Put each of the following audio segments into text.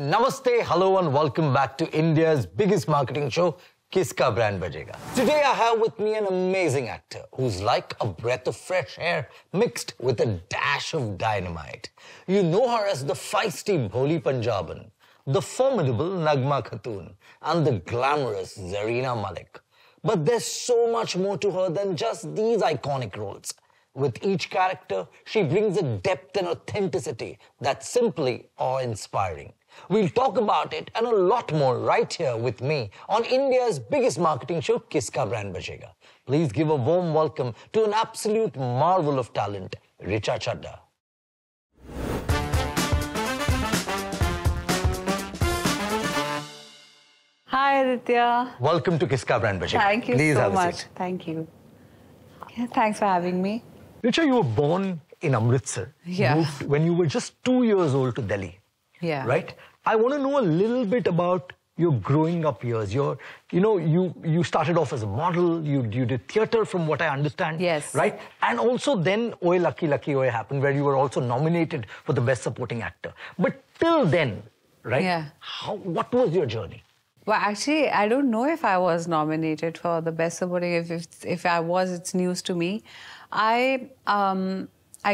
Namaste, hello and welcome back to India's biggest marketing show, Kiska brand Bajega. Today I have with me an amazing actor who's like a breath of fresh air mixed with a dash of dynamite. You know her as the feisty Bholi Punjaban, the formidable Nagma Khatoon, and the glamorous Zarina Malik. But there's so much more to her than just these iconic roles. With each character, she brings a depth and authenticity that's simply awe-inspiring. We'll talk about it and a lot more right here with me on India's biggest marketing show, Kiska brand Bajega. Please give a warm welcome to an absolute marvel of talent, Richa Chadha. Hi, Aditya. Welcome to Kiska brand Bajega. Thank you Please so have a much. seat. Thank you. Yeah, thanks for having me. Richa, you were born in Amritsar. Yeah. Moved when you were just 2 years old to Delhi. Yeah. Right? I want to know a little bit about your growing up years. You started off as a model, you did theatre from what I understand. Yes. Right? And also then Oye Lucky Lucky Oye happened, where you were also nominated for the Best Supporting Actor. But till then, right? Yeah. What was your journey? Well, actually, I don't know if I was nominated for the Best Supporting. If I was, it's news to me. I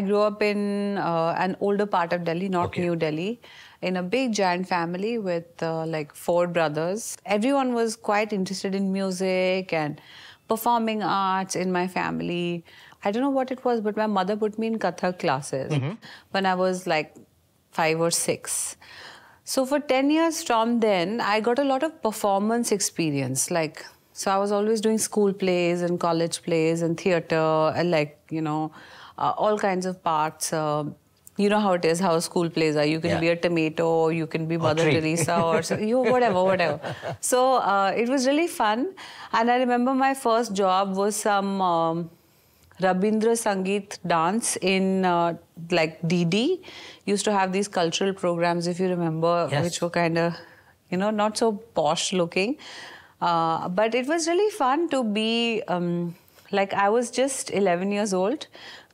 grew up in an older part of Delhi, not New Delhi, in a big giant family with like 4 brothers. Everyone was quite interested in music and performing arts in my family. I don't know what it was, but my mother put me in Kathak classes when I was like 5 or 6. So for 10 years from then, I got a lot of performance experience. So I was always doing school plays and college plays and theatre and all kinds of parts. You know how it is, how school plays are. You can be a tomato, you can be Mother Teresa or so, whatever. So it was really fun. And I remember my first job was some Rabindra Sangeet dance in DD. Used to have these cultural programs, if you remember, which were kind of, not so posh looking. But it was really fun to be, I was just 11 years old,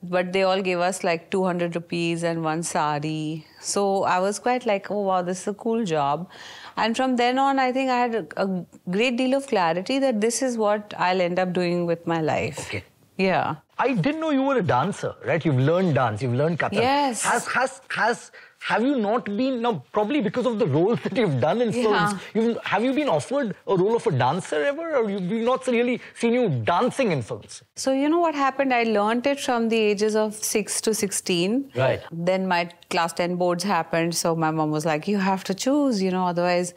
but they all gave us like 200 rupees and 1 sari. So I was quite like, oh wow, this is a cool job. And from then on, I think I had a great deal of clarity that this is what I'll end up doing with my life. Okay. Yeah. I didn't know you were a dancer, right? You've learned dance, you've learned Kathak. Yes. Have you not been, now probably because of the roles that you've done in films, have you been offered a role of a dancer ever, or we've not really seen you dancing in films? So you know what happened? I learned it from the ages of 6 to 16. Right. Then my class 10 boards happened, so my mom was like, you have to choose, otherwise...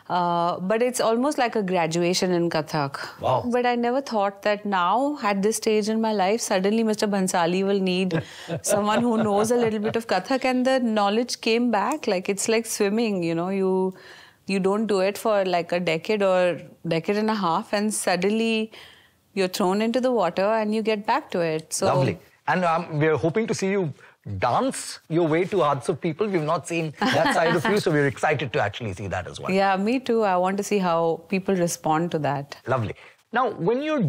but it's almost like a graduation in Kathak. Wow. But I never thought that now, at this stage in my life, suddenly Mr. Bhansali will need someone who knows a little bit of Kathak, and the knowledge came back. It's like swimming, you don't do it for like a decade or decade and a half, and suddenly you're thrown into the water and you get back to it. So lovely. And we're hoping to see you dance your way to hearts of people. We've not seen that side of you, so we're excited to actually see that as well. Yeah, me too. I want to see how people respond to that. Lovely. Now, when you're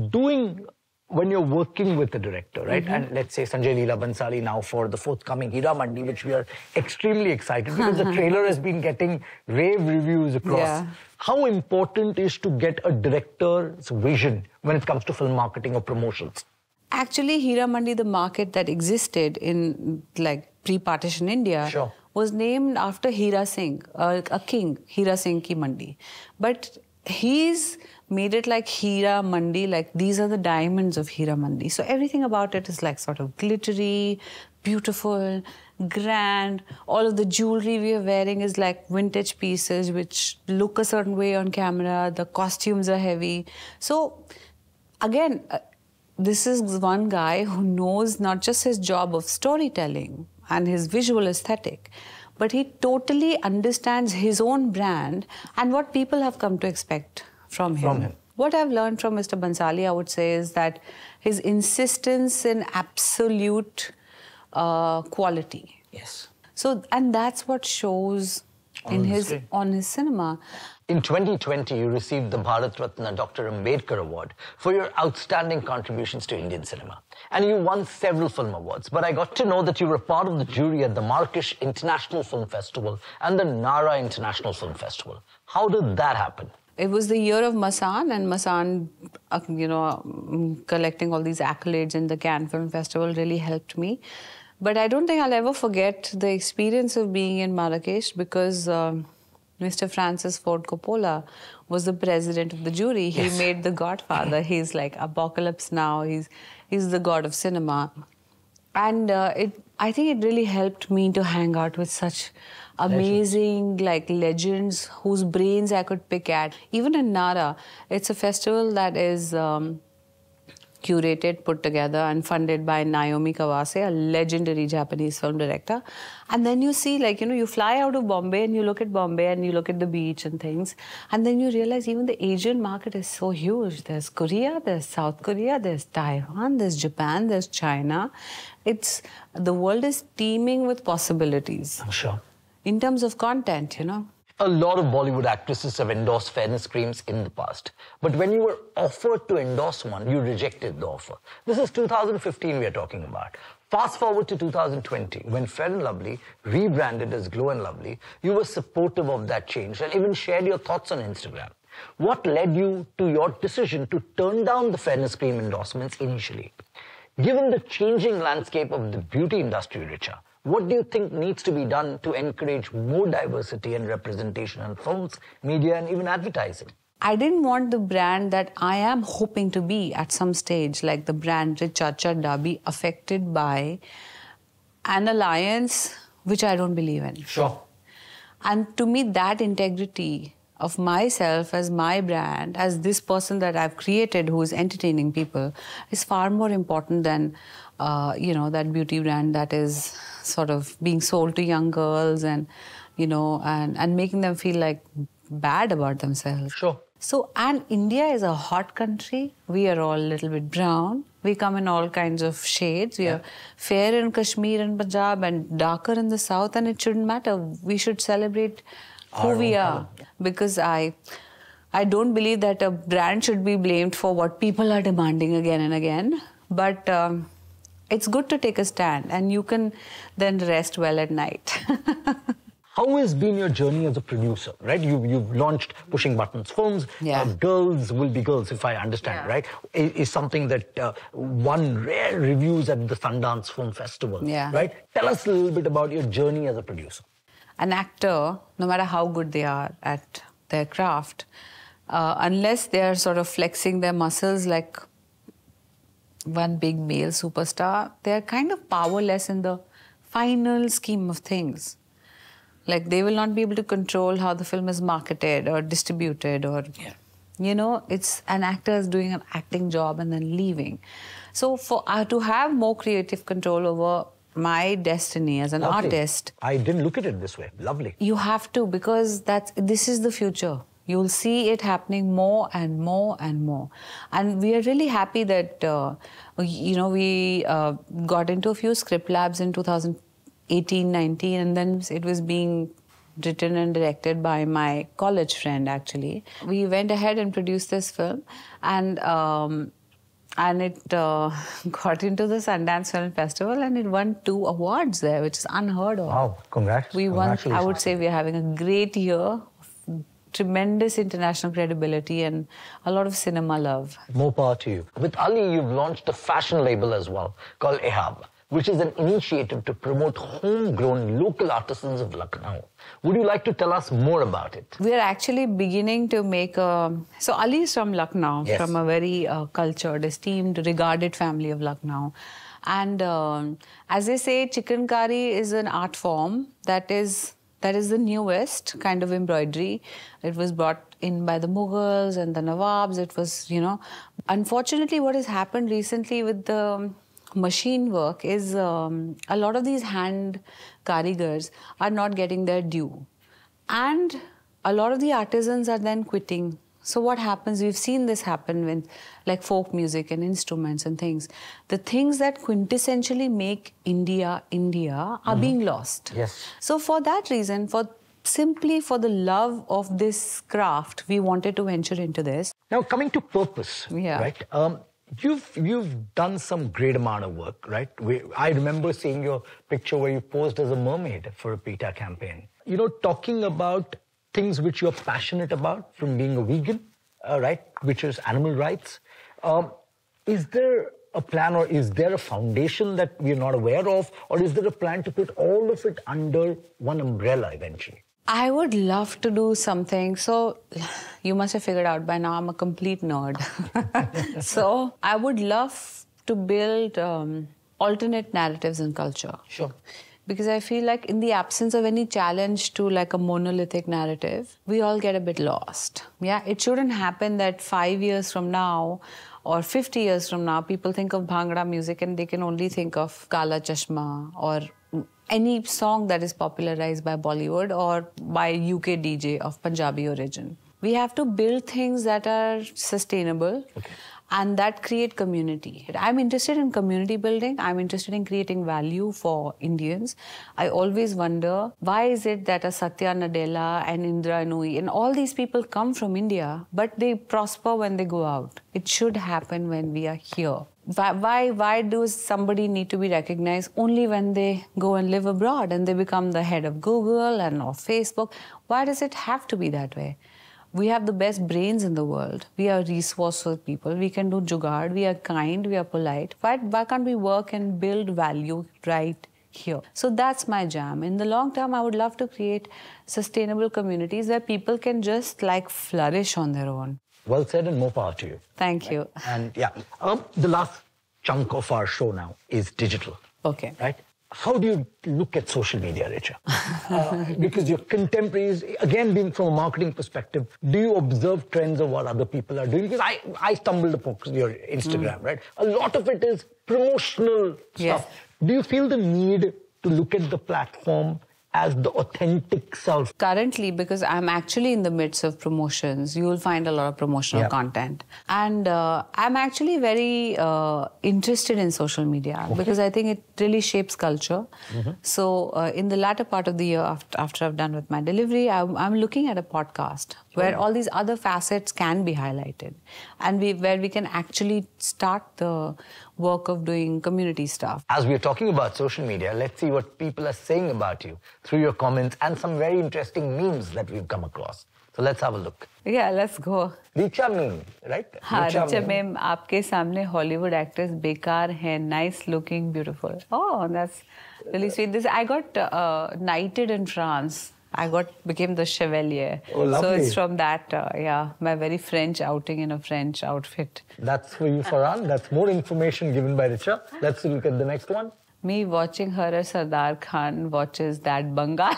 working with the director, right? And let's say Sanjay Leela Bhansali now for the forthcoming Hira Mandi, which we are extremely excited because the trailer has been getting rave reviews across. Yeah. How important is to get a director's vision when it comes to film marketing or promotions? Actually, Hira Mandi, the market that existed in pre-partition India, was named after Hira Singh, a king, Hira Singh ki Mandi. But he's made it like Hira Mandi, like these are the diamonds of Hira Mandi. So everything about it is like sort of glittery, beautiful, grand. All of the jewelry we are wearing is like vintage pieces which look a certain way on camera. The costumes are heavy. So again, this is one guy who knows not just his job of storytelling and his visual aesthetic, but he totally understands his own brand and what people have come to expect from him. What I've learned from Mr. Bhansali, I would say, is that his insistence in absolute quality. Yes. So, and that's what shows on his cinema. In 2020, you received the Bharat Ratna Dr. Ambedkar Award for your outstanding contributions to Indian cinema. And you won several film awards. But I got to know that you were part of the jury at the Marrakesh International Film Festival and the Nara International Film Festival. How did that happen? It was the year of Masan, and Masan, collecting all these accolades in the Cannes Film Festival really helped me. But I don't think I'll ever forget the experience of being in Marrakesh, because Mr. Francis Ford Coppola was the president of the jury. Yes. He made The Godfather. He's like Apocalypse Now. He's the god of cinema. And I think it really helped me to hang out with such amazing legends whose brains I could pick at. Even in Nara, it's a festival that is curated, put together and funded by Naomi Kawase, a legendary Japanese film director. And then you see, you fly out of Bombay and you look at Bombay and you look at the beach and things. And then you realize even the Asian market is so huge. There's Korea, there's South Korea, there's Taiwan, there's Japan, there's China. The world is teeming with possibilities. I'm sure. In terms of content, A lot of Bollywood actresses have endorsed fairness creams in the past. But when you were offered to endorse one, you rejected the offer. This is 2015 we are talking about. Fast forward to 2020, when Fair & Lovely rebranded as Glow & Lovely, you were supportive of that change and even shared your thoughts on Instagram. What led you to your decision to turn down the fairness cream endorsements initially? Given the changing landscape of the beauty industry, Richa, what do you think needs to be done to encourage more diversity and representation in films, media, and even advertising? I didn't want the brand that I am hoping to be at some stage, like the brand Richa Chadha, be affected by an alliance which I don't believe in. Sure. And to me, that integrity of myself as my brand, as this person that I've created who is entertaining people, is far more important than, that beauty brand that is sort of being sold to young girls and making them feel bad about themselves. Sure. So, and India is a hot country. We are all a little bit brown. We come in all kinds of shades. We are fair in Kashmir and Punjab and darker in the south, and it shouldn't matter. We should celebrate who we are. Because I don't believe that a brand should be blamed for what people are demanding again and again. But it's good to take a stand, and you can then rest well at night. How has been your journey as a producer, right? You've launched Pushing Buttons Films. Girls Will Be Girls, if I understand, right? Is something that won rare reviews at the Sundance Film Festival, right? Tell us a little bit about your journey as a producer. An actor, no matter how good they are at their craft, unless they are sort of flexing their muscles like one big male superstar, they are kind of powerless in the final scheme of things. They will not be able to control how the film is marketed or distributed or, it's an actor is doing an acting job and then leaving. So for to have more creative control over my destiny as an artist. I didn't look at it this way. Lovely. You have to, because this is the future. You'll see it happening more and more and more. And we are really happy that, we got into a few script labs in 2018-19, and then it was being written and directed by my college friend, actually. We went ahead and produced this film, and it got into the Sundance Film Festival, and it won 2 awards there, which is unheard of. Wow, congrats. We won, I would say we are having a great year, tremendous international credibility and a lot of cinema love. More power to you. With Ali, you've launched a fashion label as well, called Ehab, which is an initiative to promote homegrown local artisans of Lucknow. Would you like to tell us more about it? We are actually beginning to make So Ali is from Lucknow, from a very cultured, esteemed, regarded family of Lucknow. And as they say, chicken curry is an art form that is the newest kind of embroidery. It was brought in by the Mughals and the Nawabs. It was, Unfortunately, what has happened recently with the machine work is a lot of these hand karigars are not getting their due. And a lot of the artisans are then quitting. So what happens, we've seen this happen with folk music and instruments and things. The things that quintessentially make India, India are being lost. Yes. So for that reason, for simply for the love of this craft, we wanted to venture into this. Now, coming to purpose, right? You've done some great amount of work, right? I remember seeing your picture where you posed as a mermaid for a PETA campaign. You know, talking about things which you're passionate about, from being a vegan, right, which is animal rights. Is there a plan, or is there a foundation that we're not aware of, or is there a plan to put all of it under one umbrella eventually? I would love to do something. So you must have figured out by now I'm a complete nerd. So I would love to build alternate narratives in culture. Sure. Because I feel like in the absence of any challenge to like a monolithic narrative, we all get a bit lost. Yeah, it shouldn't happen that 5 years from now or 50 years from now, people think of Bhangra music and they can only think of Kala Chashma or any song that is popularized by Bollywood or by UK DJ of Punjabi origin. We have to build things that are sustainable. Okay. And that create community. I'm interested in community building. I'm interested in creating value for Indians. I always wonder, why is it that a Satya Nadella and Indra Nooyi and all these people come from India, but they prosper when they go out? It should happen when we are here. Why does somebody need to be recognized only when they go and live abroad and they become the head of Google and of Facebook? Why does it have to be that way? We have the best brains in the world. We are resourceful people. We can do jugaad. We are kind. We are polite. Why can't we work and build value right here? So that's my jam. In the long term, I would love to create sustainable communities where people can just like flourish on their own. Well said, and more power to you. Thank you. And yeah, the last chunk of our show now is digital. Okay. Right? How do you look at social media, Richa? Because your contemporaries, again, being from a marketing perspective, do you observe trends of what other people are doing? Because I stumbled upon your Instagram, right? A lot of it is promotional stuff. Do you feel the need to look at the platform as the authentic self? Currently, because I'm actually in the midst of promotions, you will find a lot of promotional content. And I'm actually very interested in social media because I think it really shapes culture. So in the latter part of the year, after I've done with my delivery, I'm looking at a podcast where all these other facets can be highlighted and where we can actually start the work of doing community stuff. As we're talking about social media, let's see what people are saying about you through your comments and some very interesting memes that we've come across. So let's have a look. Yeah, let's go. Richa meme, right? हाँ, Richa meme, आपके सामने Hollywood actress बेकार है, nice looking, beautiful. Oh, that's really sweet. I got knighted in France. Became the chevalier. Oh, lovely. So it's from that, my very French outing in a French outfit. That's for you, Farhan. That's more information given by Richa. Let's look at the next one. Me watching her as Sardar Khan watches that Bengal.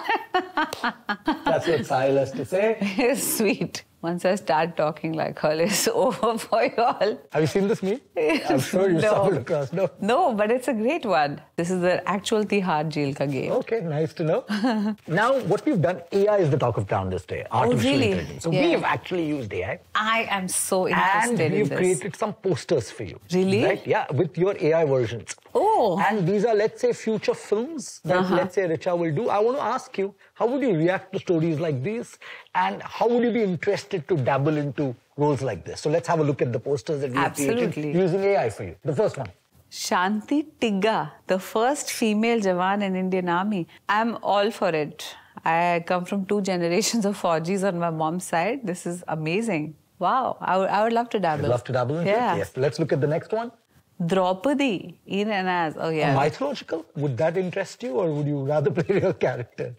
That's what Sahil has to say. Sweet. Once I start talking like her, it's over for you all. Have you seen this meme? I'm sure you stumbled across. No, but it's a great one. This is the actual Tihar jail ka game. Okay, nice to know. Now, what we've done, AI is the talk of town this day. Artificial intelligence. So we've actually used AI. I am so interested in this. And we've created some posters for you. Really? Right? Yeah, with your AI versions. Oh. And these are, let's say, future films that, let's say, Richa will do. I want to ask you, how would you react to stories like this? And how would you be interested to dabble into roles like this? So let's have a look at the posters that we have created using AI for you. The first one. Shanti Tigga, the first female Jawan in Indian Army. I'm all for it. I come from 2 generations of Fauji's on my mom's side. This is amazing. Wow, I would love to dabble. You'd love to dabble into it? Yes. Let's look at the next one. Draupadi in and as, mythological? Would that interest you, or would you rather play real characters?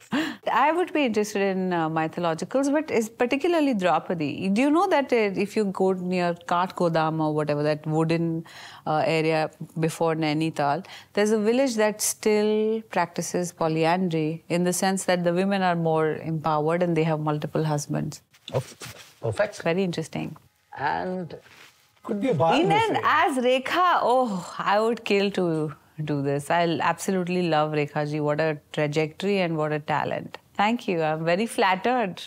I would be interested in mythologicals, but it's particularly Draupadi. Do you know that if you go near Kathgodam or whatever, that wooden area before Nainital, there's a village that still practices polyandry in the sense that the women are more empowered and they have multiple husbands. Oh, perfect. Very interesting. And could be a biography. In and as Rekha, I would kill to do this. I absolutely love Rekha ji. What a trajectory and what a talent. Thank you. I'm very flattered.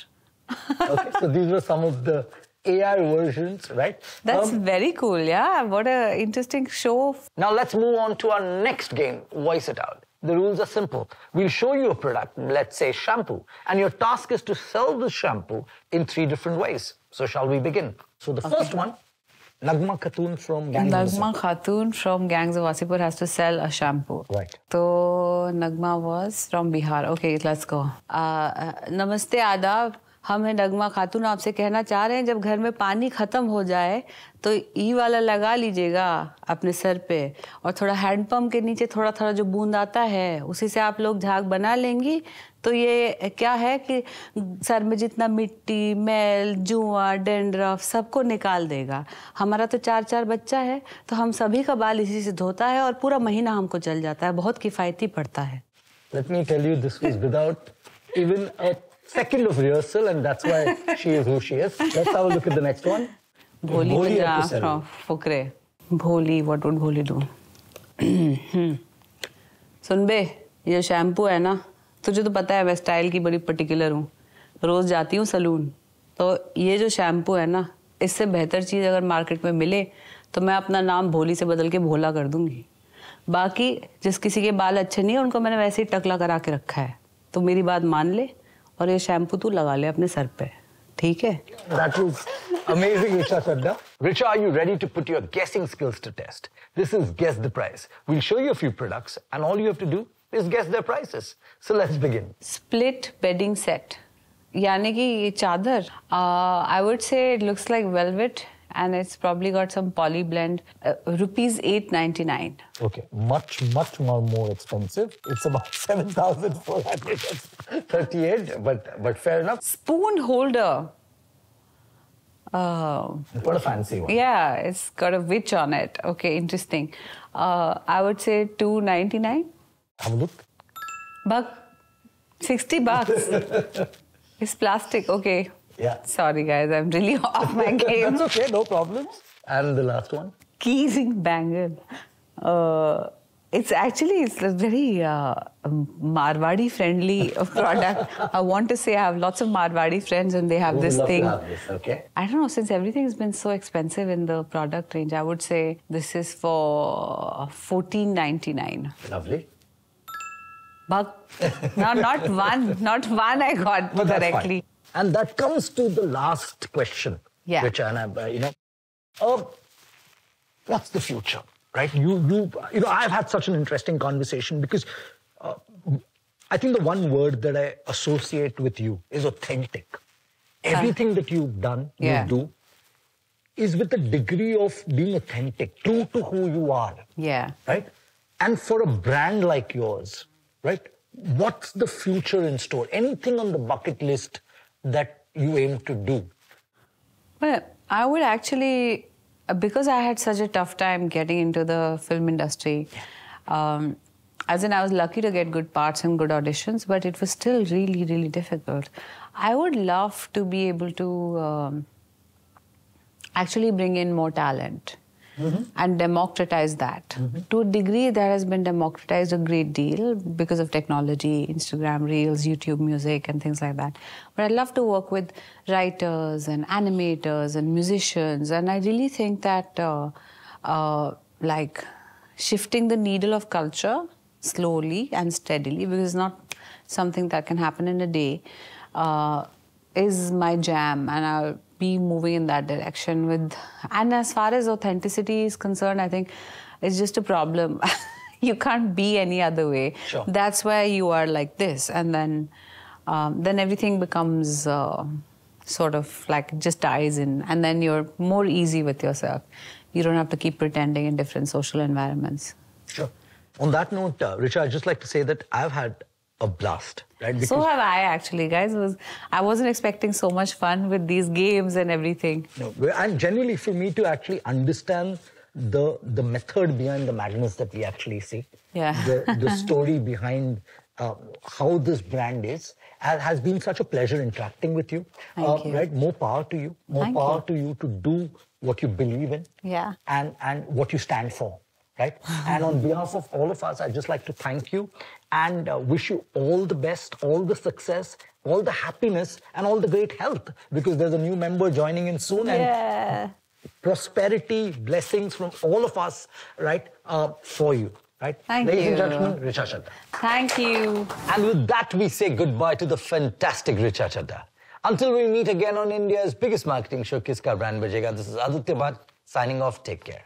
Okay, so these were some of the AI versions, right? That's very cool, yeah. What an interesting show. Now let's move on to our next game, Voice It Out. The rules are simple. We'll show you a product, let's say shampoo, and your task is to sell the shampoo in 3 different ways. So shall we begin? So the first one, Nagma Khatun from Gangs of Nagma Wasseypur. Khatun from Gangs of Wasseypur has to sell a shampoo. Right. So Nagma was from Bihar. Okay, let's go. Namaste आदाब. हम हैं नगमा खातून, आपसे कहना चाह रहे हैं जब घर में पानी खत्म हो जाए तो ई वाला लगा लीजिएगा अपने सर पे, और थोड़ा हैंडपंप के नीचे थोड़ा थोड़ा जो बूंद आता है उसी से आप लोग झाग बना लेंगी। तो ये क्या है कि सर में जितना मिट्टी, मैल, जुआ, डेंड्रफ सबको निकाल देगा। हमारा तो 4 बच्चा है तो हम सभी का बाल इसी से धोता है और पूरा महीना हमको चल जाता है, बहुत किफ़ायती पड़ता है। Let me tell you, this was without even a second of rehearsal, and that's why she is who she is. Let's have a look at the next one. Bholi from Fukre. Bholi, what would Bholi do? सुन बे, ये shampoo है ना, तुझे तो पता है मैं style की बड़ी पर्टिकुलर हूँ, रोज जाती हूँ सलून। तो ये जो शैम्पू है ना, इससे बेहतर चीज़ अगर मार्केट में मिले तो मैं अपना नाम भोली से बदल के भोला कर दूंगी। बाकी जिस किसी के बाल अच्छे नहीं है उनको मैंने वैसे ही टकला करा के रखा है, तो मेरी बात मान ले और ये शैम्पू तू लगा ले अपने सर पे, ठीक है? That was amazing, Richa Chadha. Richa, are you ready to put your guessing skills to test? This is Guess the Price. We'll show you a few products and all you have to do is guess their prices. So let's begin. Split bedding set, यानी कि ये चादर, I would say it looks like velvet and it's probably got some poly blend. Rupees 899. Okay, much more expensive. It's about 7,438, but fair enough. Spoon holder. What a fancy one. Yeah, it's got a witch on it. Okay, interesting. I would say 299. Have a look. Buck, $60. It's plastic. Okay. Yeah. Sorry, guys, I'm really off my game. That's okay, no problems. And the last one? Keyring bangle. It's a very Marwadi friendly product. I want to say I have lots of Marwadi friends and they have this thing. Love to have this, okay. I don't know, since everything has been so expensive in the product range, I would say this is for $14.99. Lovely. But no, not one I got But correctly. And that comes to the last question, Yeah. Richa, and what's the future, right? I've had such an interesting conversation because I think the one word that I associate with you is authentic. Everything that you've done, Yeah. you do, is with a degree of being authentic, true to who you are. Yeah. Right? And for a brand like yours, right? What's the future in store? Anything on the bucket list that you aim to do? Well, I would actually, because I had such a tough time getting into the film industry, as in I was lucky to get good parts and good auditions, but it was still really, really difficult. I would love to be able to actually bring in more talent. Mm-hmm. And democratize that. Mm-hmm. To a degree, that has been democratized a great deal because of technology, Instagram Reels, YouTube Music, and things like that. But I'd love to work with writers and animators and musicians, and I really think that like shifting the needle of culture slowly and steadily, because it's not something that can happen in a day, is my jam, and I'll be moving in that direction with. And as far as authenticity is concerned, I think it's just a problem. You can't be any other way. Sure. That's why you are like this, and then everything becomes sort of like just dies in, and then you're more easy with yourself. You don't have to keep pretending in different social environments. Sure. On that note, Richa, I'd just like to say that I've had a blast, right? Because so have I, actually, guys. I wasn't expecting so much fun with these games and everything. No, and genuinely, for me to actually understand the method behind the madness that we actually see, Yeah. the story behind how this brand is, has been such a pleasure interacting with you. Thank you. Right? More power to you. More Thank power you. to you to do what you believe in. Yeah. And what you stand for. Right? And on behalf of all of us, I'd just like to thank you and wish you all the best, all the success, all the happiness, and all the great health, because there's a new member joining in soon. Yeah. And prosperity, blessings from all of us, right, for you. Right? Thank Ladies you. and gentlemen, Richa Chadha. Thank you. And with that, we say goodbye to the fantastic Richa Chadha. Until we meet again on India's biggest marketing show, Kiska Brand Bajega, this is Aditya Bhatt signing off. Take care.